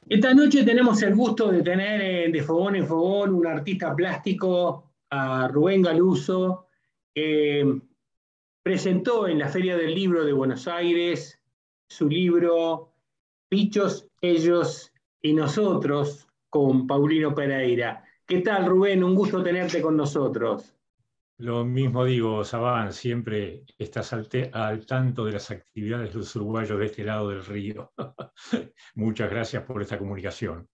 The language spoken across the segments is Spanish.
Esta noche tenemos el gusto de tener de Fogón en Fogón un artista plástico, a Rubén Galuso, que presentó en la Feria del Libro de Buenos Aires su libro Bichos, Ellos y Nosotros con Paulino Pereira. ¿Qué tal, Rubén? Un gusto tenerte con nosotros. Lo mismo digo, Sabán, siempre estás al tanto de las actividades de los uruguayos de este lado del río. Muchas gracias por esta comunicación.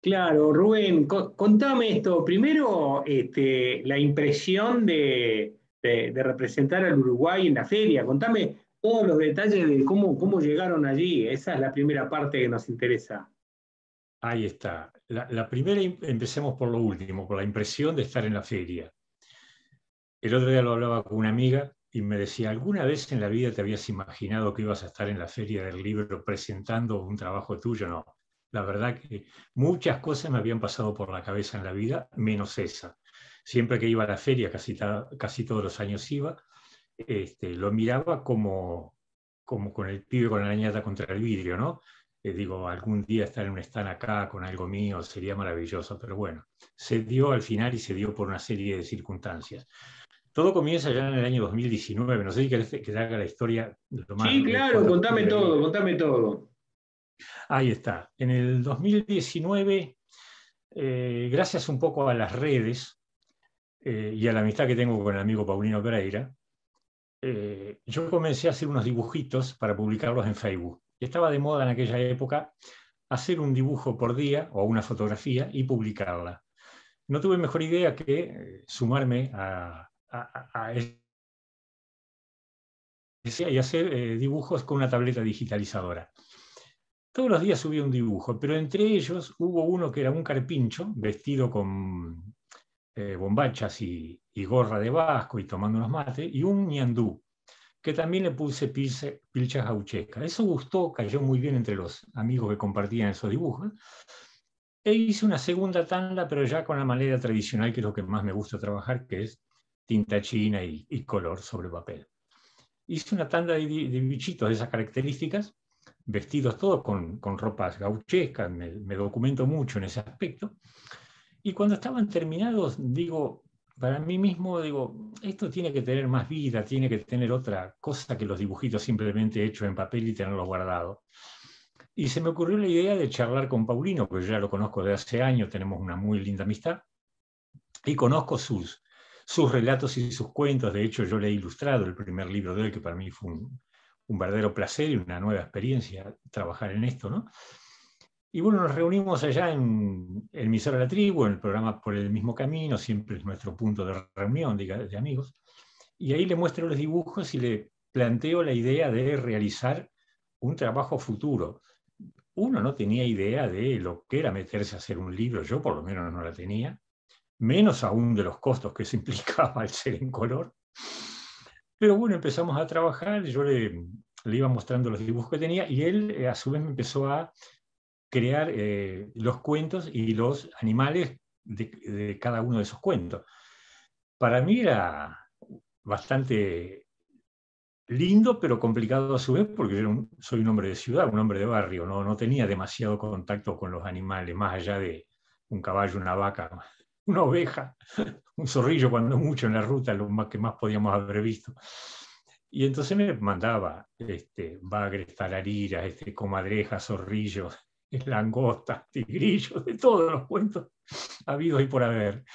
Claro, Rubén, contame esto. Primero, la impresión de representar al Uruguay en la feria. Contame todos los detalles de cómo llegaron allí. Esa es la primera parte que nos interesa. Ahí está. La primera, empecemos por lo último, por la impresión de estar en la feria. El otro día lo hablaba con una amiga y me decía, ¿alguna vez en la vida te habías imaginado que ibas a estar en la feria del libro presentando un trabajo tuyo? No. La verdad que muchas cosas me habían pasado por la cabeza en la vida, menos esa. Siempre que iba a la feria, casi todos los años iba, lo miraba como con el pibe con la ñata contra el vidrio, ¿no? Digo, algún día estar en un stand acá con algo mío sería maravilloso, pero bueno, se dio al final y se dio por una serie de circunstancias. Todo comienza ya en el año 2019, no sé si querés que te haga la historia lo más Sí, claro, corta contame posible. todo, contame todo. Ahí está. En el 2019, gracias un poco a las redes y a la amistad que tengo con el amigo Paulino Pereira, yo comencé a hacer unos dibujitos para publicarlos en Facebook. Estaba de moda en aquella época hacer un dibujo por día o una fotografía y publicarla. No tuve mejor idea que sumarme a y hacer dibujos con una tableta digitalizadora. Todos los días subía un dibujo, pero entre ellos hubo uno que era un carpincho vestido con bombachas y gorra de vasco y tomando unos mates, y un ñandú, que también le puse pilchas gauchescas. Eso gustó, cayó muy bien entre los amigos que compartían esos dibujos. E hice una segunda tanda, pero ya con la manera tradicional, que es lo que más me gusta trabajar, que es tinta china y color sobre papel. Hice una tanda de bichitos de esas características, vestidos todos con ropas gauchescas, me documento mucho en ese aspecto. Y cuando estaban terminados, digo, para mí mismo, digo, esto tiene que tener más vida, tiene que tener otra cosa que los dibujitos simplemente hechos en papel y tenerlos guardados. Y se me ocurrió la idea de charlar con Paulino, que yo ya lo conozco de hace años, tenemos una muy linda amistad, y conozco sus relatos y sus cuentos. De hecho, yo le he ilustrado el primer libro de él, que para mí fue un verdadero placer y una nueva experiencia trabajar en esto, ¿no? Y bueno, nos reunimos allá en Emisora La Tribu, en el programa Por el Mismo Camino, siempre es nuestro punto de reunión de amigos, y ahí le muestro los dibujos y le planteo la idea de realizar un trabajo futuro. Uno no tenía idea de lo que era meterse a hacer un libro, yo por lo menos no la tenía, menos aún de los costos que se implicaba el ser en color. Pero bueno, empezamos a trabajar, yo le iba mostrando los dibujos que tenía y él a su vez me empezó a crear los cuentos y los animales de cada uno de esos cuentos. Para mí era bastante lindo, pero complicado a su vez, porque yo soy un hombre de ciudad, un hombre de barrio, no tenía demasiado contacto con los animales, más allá de un caballo, una vaca, una oveja, un zorrillo cuando mucho en la ruta, lo más que más podíamos haber visto. Y entonces me mandaba bagres, tarariras, comadrejas, zorrillos, langostas, tigrillos, de todos los cuentos habidos y por haber.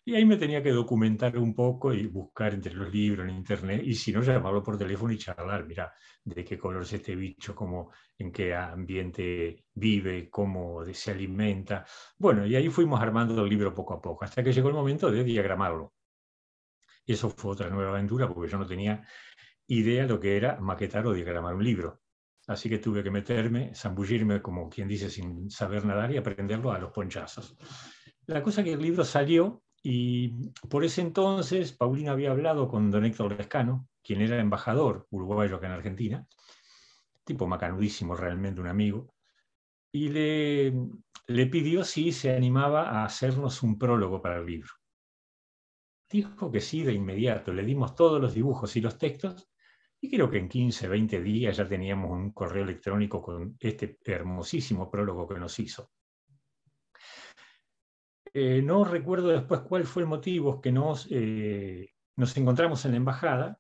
Y ahí me tenía que documentar un poco y buscar entre los libros en internet, y si no, llamarlo por teléfono y charlar, mira, de qué color es este bicho, cómo, en qué ambiente vive, cómo se alimenta. Bueno, y ahí fuimos armando el libro poco a poco, hasta que llegó el momento de diagramarlo. Y eso fue otra nueva aventura, porque yo no tenía idea de lo que era maquetar o diagramar un libro. Así que tuve que meterme, zambullirme, como quien dice, sin saber nadar y aprenderlo a los ponchazos. La cosa que el libro salió y por ese entonces Paulina había hablado con don Héctor Lescano, quien era embajador uruguayo acá en Argentina, tipo macanudísimo realmente, un amigo, y le pidió si se animaba a hacernos un prólogo para el libro. Dijo que sí de inmediato, le dimos todos los dibujos y los textos, y creo que en 15, 20 días ya teníamos un correo electrónico con este hermosísimo prólogo que nos hizo. No recuerdo después cuál fue el motivo, que nos encontramos en la embajada,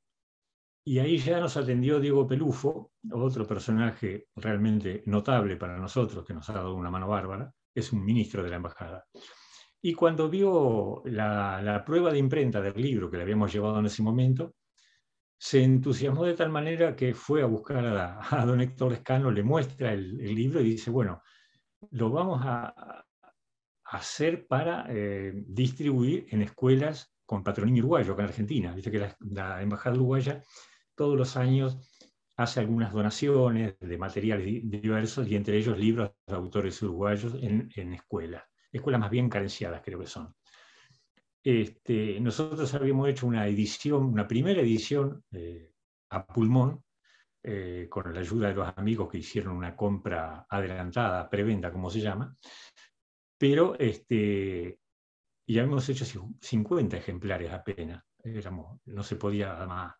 y ahí ya nos atendió Diego Pelufo, otro personaje realmente notable para nosotros, que nos ha dado una mano bárbara, es un ministro de la embajada. Y cuando vio la prueba de imprenta del libro que le habíamos llevado en ese momento, se entusiasmó de tal manera que fue a buscar a don Héctor Lescano, le muestra el libro y dice, bueno, lo vamos a hacer para distribuir en escuelas con patrocinio uruguayo, acá en Argentina. Dice que la Embajada Uruguaya todos los años hace algunas donaciones de materiales diversos, y entre ellos libros de autores uruguayos en escuelas más bien carenciadas creo que son. Nosotros habíamos hecho una primera edición a pulmón, con la ayuda de los amigos que hicieron una compra adelantada, preventa como se llama, pero ya habíamos hecho 50 ejemplares apenas, no se podía más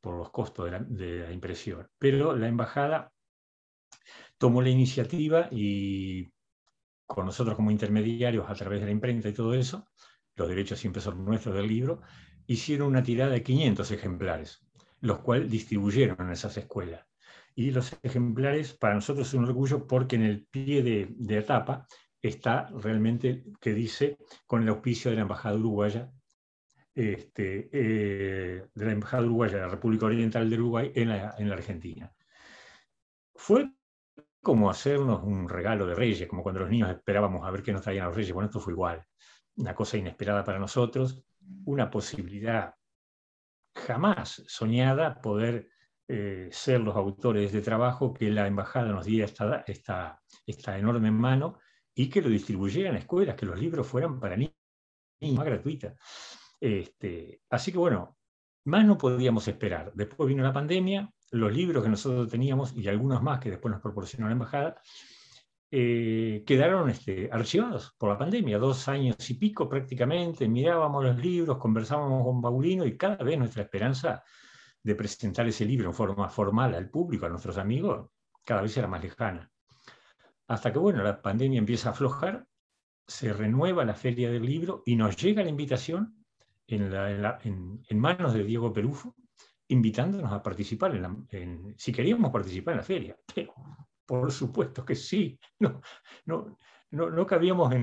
por los costos de la impresión, pero la embajada tomó la iniciativa y con nosotros como intermediarios a través de la imprenta y todo eso, los derechos siempre son nuestros del libro, hicieron una tirada de 500 ejemplares, los cuales distribuyeron en esas escuelas. Y los ejemplares para nosotros es un orgullo porque en el pie de etapa está realmente que dice con el auspicio de la Embajada Uruguaya, de la Embajada Uruguaya de la República Oriental del Uruguay en la Argentina. Fue como hacernos un regalo de Reyes, como cuando los niños esperábamos a ver qué nos traían los Reyes. Bueno, esto fue igual. Una cosa inesperada para nosotros, una posibilidad jamás soñada, poder ser los autores de este trabajo, que la embajada nos diera esta enorme mano y que lo distribuyera en escuelas, que los libros fueran para niños, más gratuita. Así que bueno, más no podíamos esperar. Después vino la pandemia, los libros que nosotros teníamos y algunos más que después nos proporcionó la embajada, quedaron archivados por la pandemia, 2 años y pico prácticamente. Mirábamos los libros, conversábamos con Paulino y cada vez nuestra esperanza de presentar ese libro en forma formal al público, a nuestros amigos, cada vez era más lejana. Hasta que bueno, la pandemia empieza a aflojar, se renueva la Feria del Libro y nos llega la invitación en manos de Diego Pelufo, invitándonos a participar si queríamos participar en la feria. Pero, por supuesto que sí, no cabíamos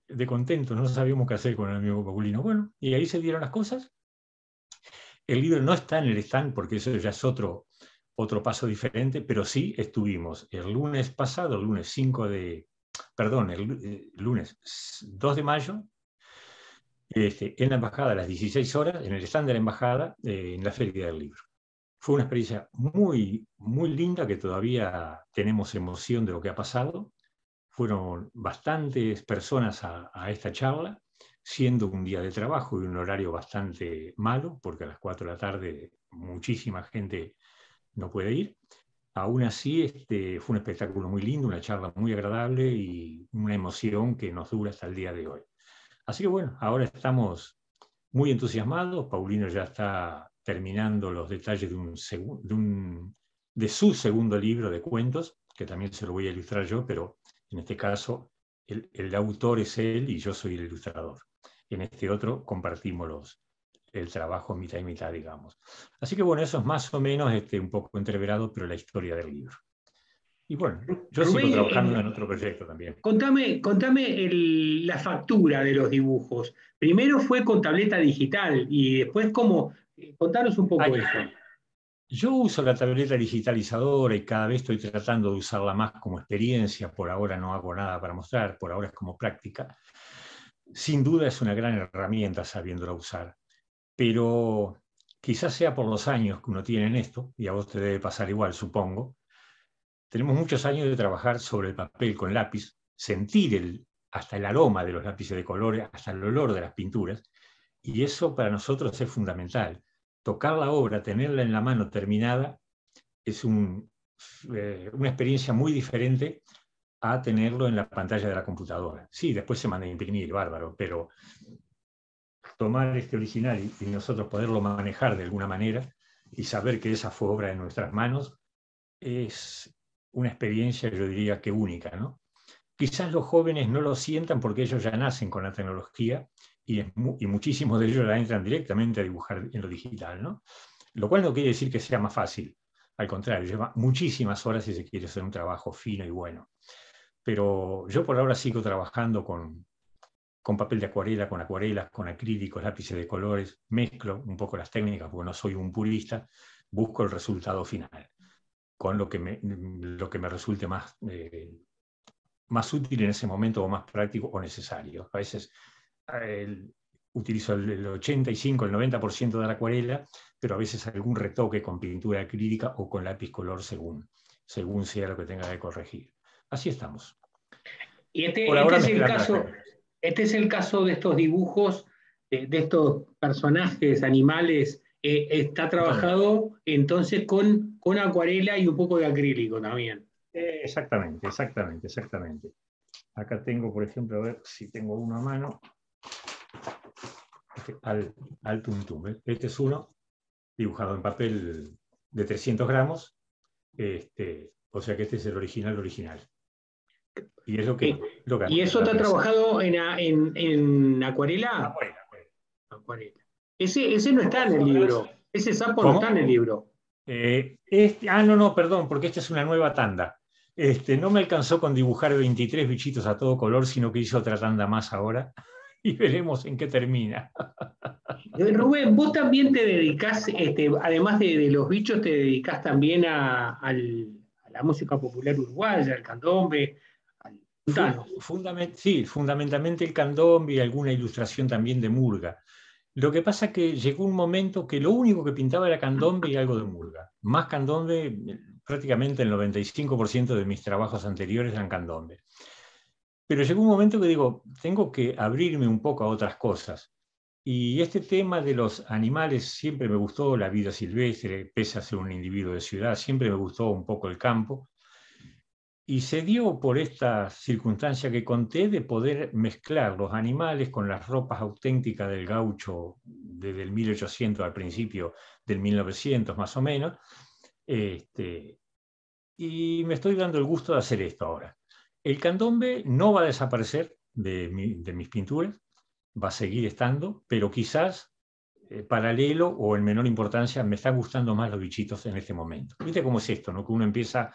de contento, no sabíamos qué hacer con el amigo Paulino. Bueno, y ahí se dieron las cosas. El libro no está en el stand porque eso ya es otro paso diferente, pero sí estuvimos el lunes pasado, el lunes 2 de mayo, en la embajada a las 16 horas, en el stand de la embajada, en la Feria del Libro. Fue una experiencia muy, muy linda, que todavía tenemos emoción de lo que ha pasado. Fueron bastantes personas a esta charla, siendo un día de trabajo y un horario bastante malo, porque a las 4 de la tarde muchísima gente no puede ir. Aún así, fue un espectáculo muy lindo, una charla muy agradable y una emoción que nos dura hasta el día de hoy. Así que bueno, ahora estamos muy entusiasmados. Paulino ya está terminando los detalles de su segundo libro de cuentos, que también se lo voy a ilustrar yo, pero en este caso el autor es él y yo soy el ilustrador. En este otro compartimos el trabajo mitad y mitad, digamos. Así que bueno, eso es más o menos un poco entreverado, pero la historia del libro. Y bueno, yo Rubén, sigo trabajando en otro proyecto también. Contame la factura de los dibujos. Primero fue con tableta digital y después contanos un poco eso. Yo uso la tableta digitalizadora y cada vez estoy tratando de usarla más como experiencia. Por ahora no hago nada para mostrar, por ahora es como práctica. Sin duda es una gran herramienta sabiéndola usar, pero quizás sea por los años que uno tiene en esto, y a vos te debe pasar igual, supongo. Tenemos muchos años de trabajar sobre el papel con lápiz, sentir hasta el aroma de los lápices de colores, hasta el olor de las pinturas, y eso para nosotros es fundamental. Tocar la obra, tenerla en la mano terminada, es una experiencia muy diferente a tenerlo en la pantalla de la computadora. Sí, después se manda a imprimir, bárbaro, pero tomar este original y nosotros poderlo manejar de alguna manera y saber que esa fue obra de nuestras manos es una experiencia, yo diría que única, ¿no? Quizás los jóvenes no lo sientan porque ellos ya nacen con la tecnología y muchísimos de ellos la entran directamente a dibujar en lo digital, ¿no? Lo cual no quiere decir que sea más fácil. Al contrario, lleva muchísimas horas si se quiere hacer un trabajo fino y bueno. Pero yo por ahora sigo trabajando con papel de acuarela, con acuarelas, con acrílicos, lápices de colores, mezclo un poco las técnicas porque no soy un purista, busco el resultado final, con lo que me resulte más útil en ese momento o más práctico o necesario. A veces utilizo el 85, el 90% de la acuarela, pero a veces algún retoque con pintura acrílica o con lápiz color según sea lo que tenga que corregir. Así estamos. Y Por ahora mezclando las técnicas. este es el caso de estos dibujos, de estos personajes, animales, está trabajado entonces con acuarela y un poco de acrílico también. Exactamente. Acá tengo, por ejemplo, a ver si tengo uno a mano. Al tuntum. Este es uno dibujado en papel de 300 gramos. O sea que este es el original. Y es lo que ¿Y eso está trabajado en acuarela? Acuarela. Ese no está en el libro. Ese sapo no está en el libro. No, perdón, porque esta es una nueva tanda. No me alcanzó con dibujar 23 bichitos a todo color, sino que hice otra tanda más ahora y veremos en qué termina. Rubén, vos también te dedicás, además de los bichos, te dedicás también a la música popular uruguaya, al candombe, al puntano. Sí, fundamentalmente el candombe y alguna ilustración también de murga. Lo que pasa es que llegó un momento que lo único que pintaba era candombe y algo de murga. Más candombe, prácticamente el 95% de mis trabajos anteriores eran candombe. Pero llegó un momento que digo, tengo que abrirme un poco a otras cosas. Y este tema de los animales siempre me gustó, la vida silvestre, pese a ser un individuo de ciudad, siempre me gustó un poco el campo. Y se dio por esta circunstancia que conté de poder mezclar los animales con las ropas auténticas del gaucho desde el 1800 al principio del 1900 más o menos. Y me estoy dando el gusto de hacer esto ahora. El candombe no va a desaparecer de mis pinturas, va a seguir estando, pero quizás paralelo o en menor importancia me están gustando más los bichitos en este momento. ¿Viste cómo es esto, no? Que uno empieza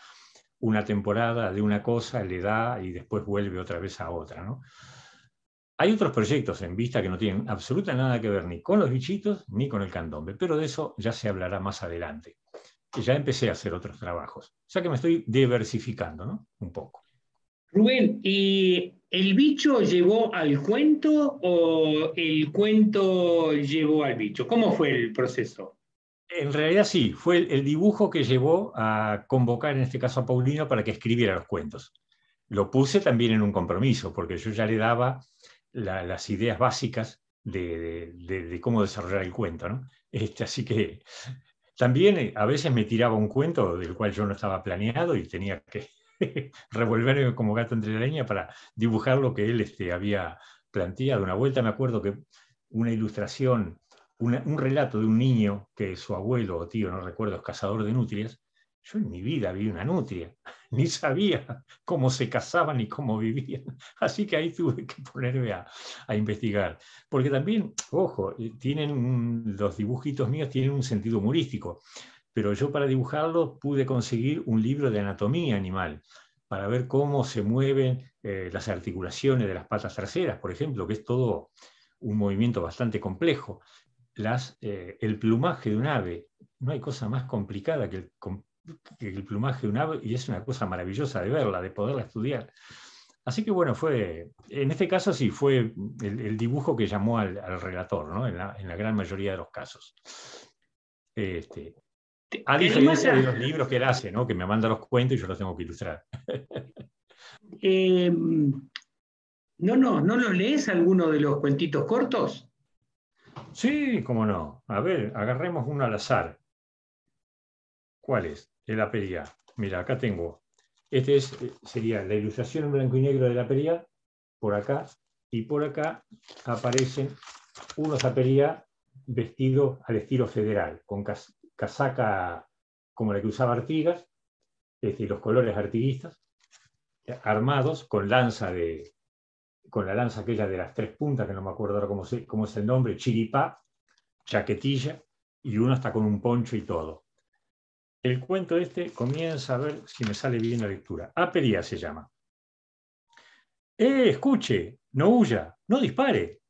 una temporada de una cosa, le da y después vuelve otra vez a otra, ¿no? Hay otros proyectos en vista que no tienen absolutamente nada que ver ni con los bichitos ni con el candombe, pero de eso ya se hablará más adelante. Ya empecé a hacer otros trabajos, o sea que me estoy diversificando, ¿no? Un poco. Rubén, ¿y el bicho llevó al cuento o el cuento llevó al bicho? ¿Cómo fue el proceso? En realidad sí, fue el dibujo que llevó a convocar en este caso a Paulino para que escribiera los cuentos. Lo puse también en un compromiso, porque yo ya le daba las ideas básicas de cómo desarrollar el cuento, ¿no? Así que también a veces me tiraba un cuento del cual yo no estaba planeado y tenía que revolverme como gato entre la leña para dibujar lo que él había planteado. Una vuelta me acuerdo que una ilustración, un relato de un niño que su abuelo o tío, no recuerdo, es cazador de nutrias. Yo en mi vida vi una nutria, ni sabía cómo se cazaban ni cómo vivían. Así que ahí tuve que ponerme a investigar. Porque también, ojo, los dibujitos míos tienen un sentido humorístico, pero yo para dibujarlos pude conseguir un libro de anatomía animal para ver cómo se mueven las articulaciones de las patas traseras, por ejemplo, que es todo un movimiento bastante complejo. El plumaje de un ave, no hay cosa más complicada que el plumaje de un ave, y es una cosa maravillosa de verla, de poderla estudiar. Así que bueno, en este caso sí, fue el dibujo que llamó al relator, ¿no? En la gran mayoría de los casos. A diferencia de los libros que él hace, ¿no? Que me manda los cuentos y yo los tengo que ilustrar. ¿No los lees alguno de los cuentitos cortos? Sí, cómo no. A ver, agarremos uno al azar. ¿Cuál es? El APIA. Mira, acá tengo Sería la ilustración en blanco y negro de la Aperia, por acá, y por acá aparecen unos Aperia vestidos al estilo federal, con casaca como la que usaba Artigas, los colores artiguistas, armados con la lanza aquella de las 3 puntas, que no me acuerdo ahora cómo es el nombre, chiripá, chaquetilla, y uno está con un poncho y todo. El cuento comienza, a ver si me sale bien la lectura. Aperia se llama. Escuche, no huya, no dispare.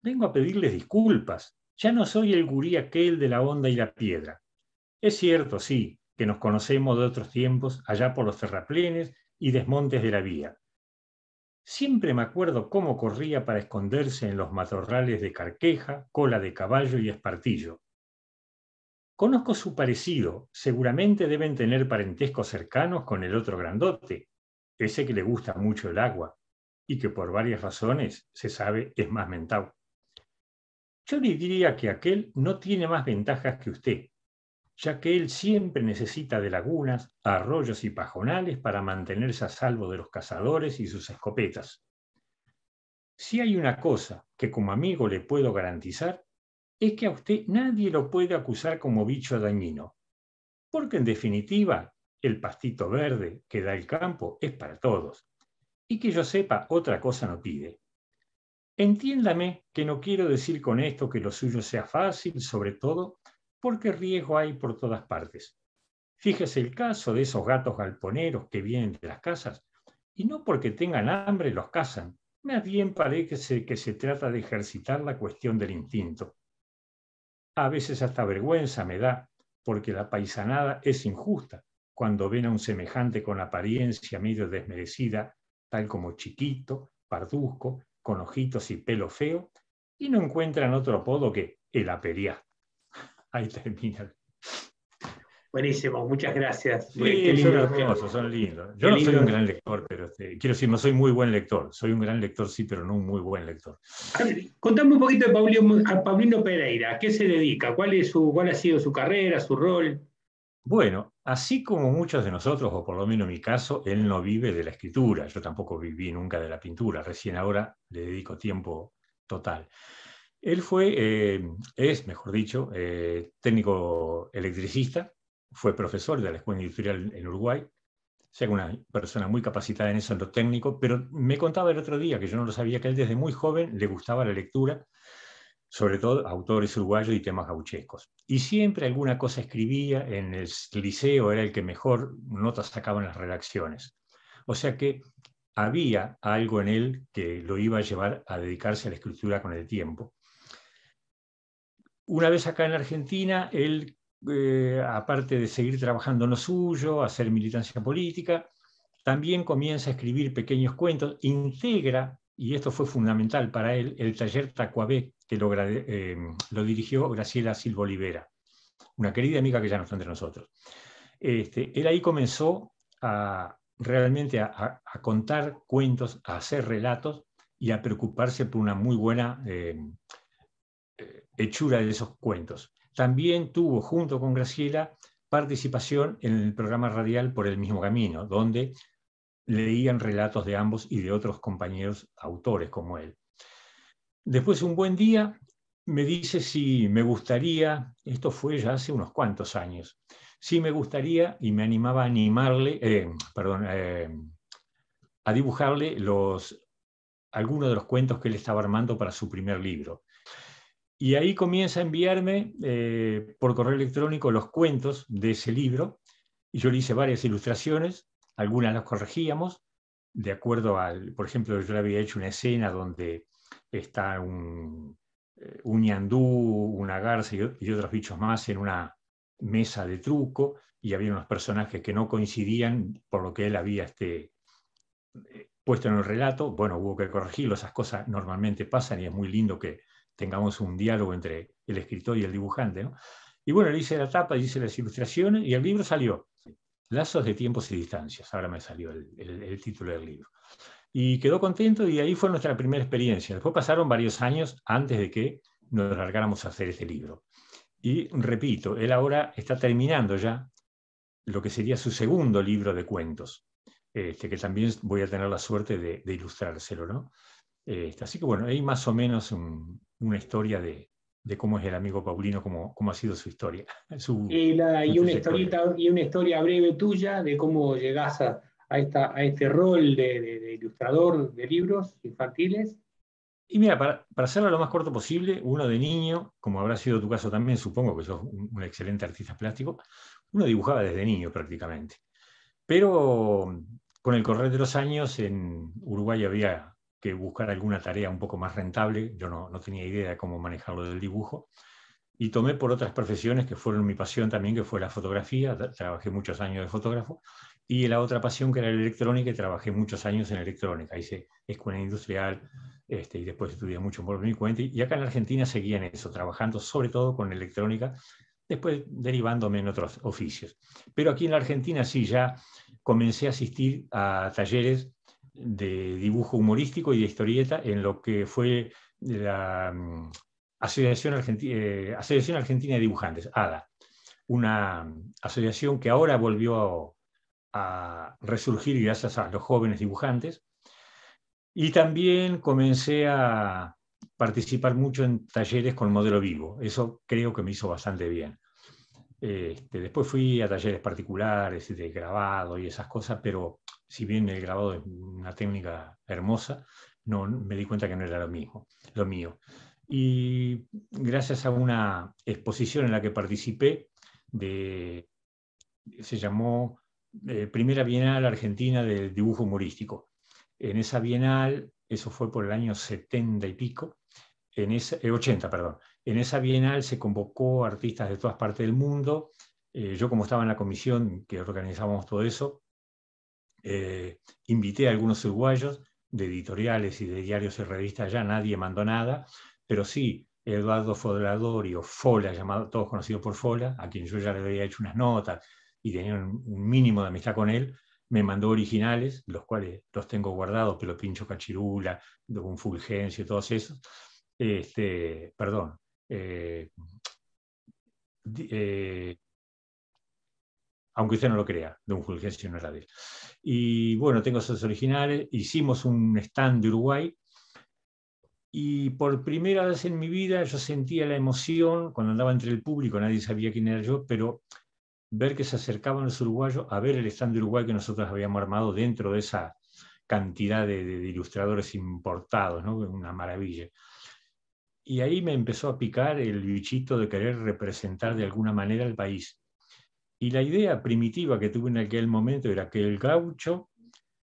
Vengo a pedirles disculpas. Ya no soy el gurí aquel de la onda y la piedra. Es cierto, sí, que nos conocemos de otros tiempos, allá por los terraplenes y desmontes de la vía. Siempre me acuerdo cómo corría para esconderse en los matorrales de carqueja, cola de caballo y espartillo. Conozco su parecido, seguramente deben tener parentescos cercanos con el otro grandote, ese que le gusta mucho el agua, y que por varias razones, se sabe, es más mentao. Yo le diría que aquel no tiene más ventajas que usted, ya que él siempre necesita de lagunas, arroyos y pajonales para mantenerse a salvo de los cazadores y sus escopetas. Si hay una cosa que como amigo le puedo garantizar, es que a usted nadie lo puede acusar como bicho dañino, porque en definitiva el pastito verde que da el campo es para todos, y que yo sepa otra cosa no pide. Entiéndame que no quiero decir con esto que lo suyo sea fácil, sobre todo porque riesgo hay por todas partes. Fíjese el caso de esos gatos galponeros que vienen de las casas, y no porque tengan hambre los cazan, más bien parece que se trata de ejercitar la cuestión del instinto. A veces hasta vergüenza me da, porque la paisanada es injusta cuando ven a un semejante con apariencia medio desmerecida, tal como chiquito, parduzco, con ojitos y pelo feo, y no encuentran otro apodo que el Aperia. Ahí termina. Buenísimo, muchas gracias. Sí, Qué son lindo, hermosos, son lindos. Yo qué no soy un lindo. gran lector, pero quiero decir, no soy muy buen lector. Soy un gran lector, sí, pero no un muy buen lector. Contame un poquito de Paulino Pereira. ¿A qué se dedica? ¿Cuál ha sido su carrera, su rol? Bueno, así como muchos de nosotros, o por lo menos en mi caso, él no vive de la escritura. Yo tampoco viví nunca de la pintura. Recién ahora le dedico tiempo total. Él es, mejor dicho, técnico electricista, fue profesor de la Escuela Industrial en Uruguay, o sea, una persona muy capacitada en eso, en lo técnico, pero me contaba el otro día, que yo no lo sabía, que él desde muy joven le gustaba la lectura, sobre todo autores uruguayos y temas gauchescos. Y siempre alguna cosa escribía, en el liceo era el que mejor notas sacaba en las redacciones. O sea que había algo en él que lo iba a llevar a dedicarse a la escritura con el tiempo. Una vez acá en Argentina, él, aparte de seguir trabajando en lo suyo, hacer militancia política, también comienza a escribir pequeños cuentos, integra, y esto fue fundamental para él, el taller Tacuabé, que lo dirigió Graciela Silva Olivera, una querida amiga que ya no está entre nosotros. Él ahí comenzó realmente a contar cuentos, a hacer relatos y a preocuparse por una muy buena hechura de esos cuentos. También tuvo, junto con Graciela, participación en el programa radial Por el mismo camino, donde leían relatos de ambos y de otros compañeros autores como él. Después, un buen día, me dice si me gustaría, esto fue ya hace unos cuantos años, si me gustaría y me animaba a a dibujarle algunos de los cuentos que él estaba armando para su primer libro. Y ahí comienza a enviarme por correo electrónico los cuentos de ese libro, y yo le hice varias ilustraciones, algunas las corregíamos, de acuerdo por ejemplo, yo le había hecho una escena donde está un ñandú, una garza y otros bichos más en una mesa de truco, y había unos personajes que no coincidían, por lo que él había puesto en el relato. Bueno, hubo que corregirlo, esas cosas normalmente pasan y es muy lindo que tengamos un diálogo entre el escritor y el dibujante, ¿no? Y bueno, le hice la tapa, hice las ilustraciones y el libro salió. Lazos de tiempos y distancias, ahora me salió el título del libro. Y quedó contento y ahí fue nuestra primera experiencia. Después pasaron varios años antes de que nos largáramos a hacer este libro. Y repito, él ahora está terminando ya lo que sería su segundo libro de cuentos. que también voy a tener la suerte de ilustrárselo, ¿no? Así que bueno, hay más o menos una historia de cómo es el amigo Paulino, cómo ha sido su historia, su trayectoria. Y una historia breve tuya de cómo llegás a este rol de ilustrador de libros infantiles. Y mira, para hacerlo lo más corto posible, uno de niño, como habrá sido tu caso también, supongo que sos un excelente artista plástico, uno dibujaba desde niño prácticamente. Pero con el correr de los años en Uruguay había que buscar alguna tarea un poco más rentable. Yo no tenía idea de cómo manejarlo del dibujo. Y tomé por otras profesiones que fueron mi pasión también, que fue la fotografía. Trabajé muchos años de fotógrafo. Y la otra pasión que era la electrónica, y trabajé muchos años en electrónica. Hice escuela industrial y después estudié mucho por mi cuenta. Y acá en Argentina seguía en eso, trabajando sobre todo con electrónica, después derivándome en otros oficios. Pero aquí en la Argentina sí, ya comencé a asistir a talleres de dibujo humorístico y de historieta en lo que fue la Asociación Argentina de Dibujantes, ADA, una asociación que ahora volvió a resurgir gracias a los jóvenes dibujantes. Y también comencé a participar mucho en talleres con modelo vivo. Eso creo que me hizo bastante bien. Después fui a talleres particulares de grabado y esas cosas, pero si bien el grabado es una técnica hermosa, no me di cuenta que no era lo mío. Y gracias a una exposición en la que participé, se llamó Primera Bienal Argentina del Dibujo Humorístico. En esa bienal, eso fue por el año 70 y pico, 80, perdón. En esa bienal se convocó artistas de todas partes del mundo. Yo, como estaba en la comisión que organizábamos todo eso, invité a algunos uruguayos de editoriales y de diarios y revistas. Ya nadie mandó nada, pero sí Eduardo Foladori o Fola, todos conocidos por Fola, a quien yo ya le había hecho unas notas y tenía un mínimo de amistad con él, me mandó originales, los cuales los tengo guardados, Pelo Pincho Cachirula, Don Fulgencio, todos esos. Perdón, aunque usted no lo crea, Don Fulgencio no era de él. Y bueno, tengo esos originales, hicimos un stand de Uruguay, y por primera vez en mi vida yo sentía la emoción, cuando andaba entre el público, nadie sabía quién era yo, pero ver que se acercaban los uruguayos a ver el stand de Uruguay que nosotros habíamos armado dentro de esa cantidad de ilustradores importados, ¿no? Una maravilla. Y ahí me empezó a picar el bichito de querer representar de alguna manera al país. Y la idea primitiva que tuve en aquel momento era que el gaucho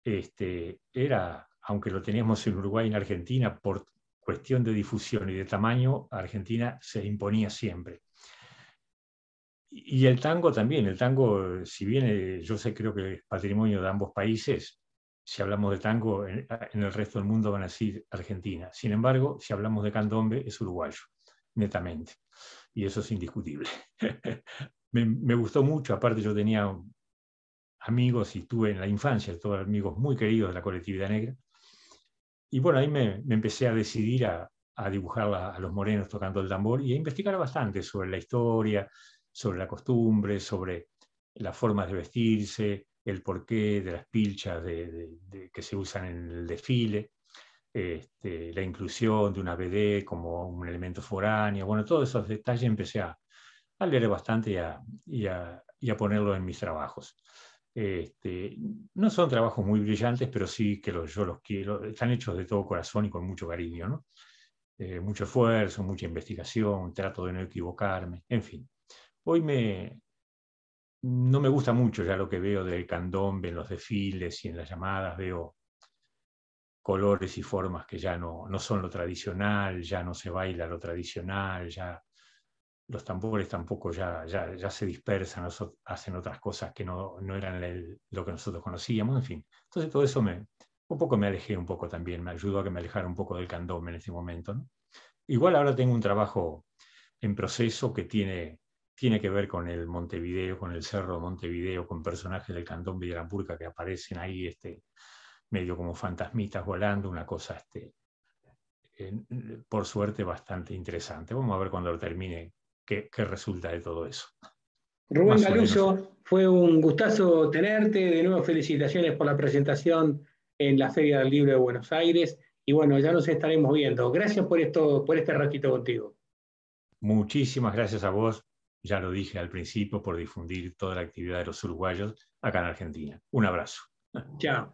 era, aunque lo teníamos en Uruguay y en Argentina, por cuestión de difusión y de tamaño, Argentina se imponía siempre. Y el tango también. El tango, si bien yo sé, creo que es patrimonio de ambos países, si hablamos de tango, en el resto del mundo van a decir Argentina. Sin embargo, si hablamos de candombe, es uruguayo, netamente. Y eso es indiscutible. Me gustó mucho. Aparte, yo tenía amigos y tuve en la infancia todos amigos muy queridos de la colectividad negra. Y bueno, ahí me empecé a decidir a dibujar a los morenos tocando el tambor y a investigar bastante sobre la historia, sobre la costumbre, sobre las formas de vestirse, el porqué de las pilchas que se usan en el desfile, la inclusión de una BD como un elemento foráneo. Bueno, todos esos detalles empecé a leer bastante y a ponerlo en mis trabajos. No son trabajos muy brillantes, pero sí que yo los quiero, están hechos de todo corazón y con mucho cariño, ¿no? Mucho esfuerzo, mucha investigación, trato de no equivocarme, en fin. Hoy no me gusta mucho ya lo que veo del candombe en los desfiles y en las llamadas, veo colores y formas que ya no son lo tradicional, ya no se baila lo tradicional, ya los tambores tampoco ya se dispersan, hacen otras cosas que no eran lo que nosotros conocíamos, en fin. Entonces todo eso un poco me alejé un poco también, me ayudó a que me alejara un poco del candombe en ese momento, ¿no? Igual ahora tengo un trabajo en proceso que tiene que ver con el Montevideo, con el Cerro de Montevideo, con personajes del candombe y de la Purca que aparecen ahí medio como fantasmitas volando, una cosa por suerte bastante interesante. Vamos a ver cuando lo termine qué resulta de todo eso. Rubén Galuso, fue un gustazo tenerte. De nuevo, felicitaciones por la presentación en la Feria del Libro de Buenos Aires. Y bueno, ya nos estaremos viendo. Gracias por esto, por este ratito contigo. Muchísimas gracias a vos, ya lo dije al principio, por difundir toda la actividad de los uruguayos acá en Argentina. Un abrazo. Chao.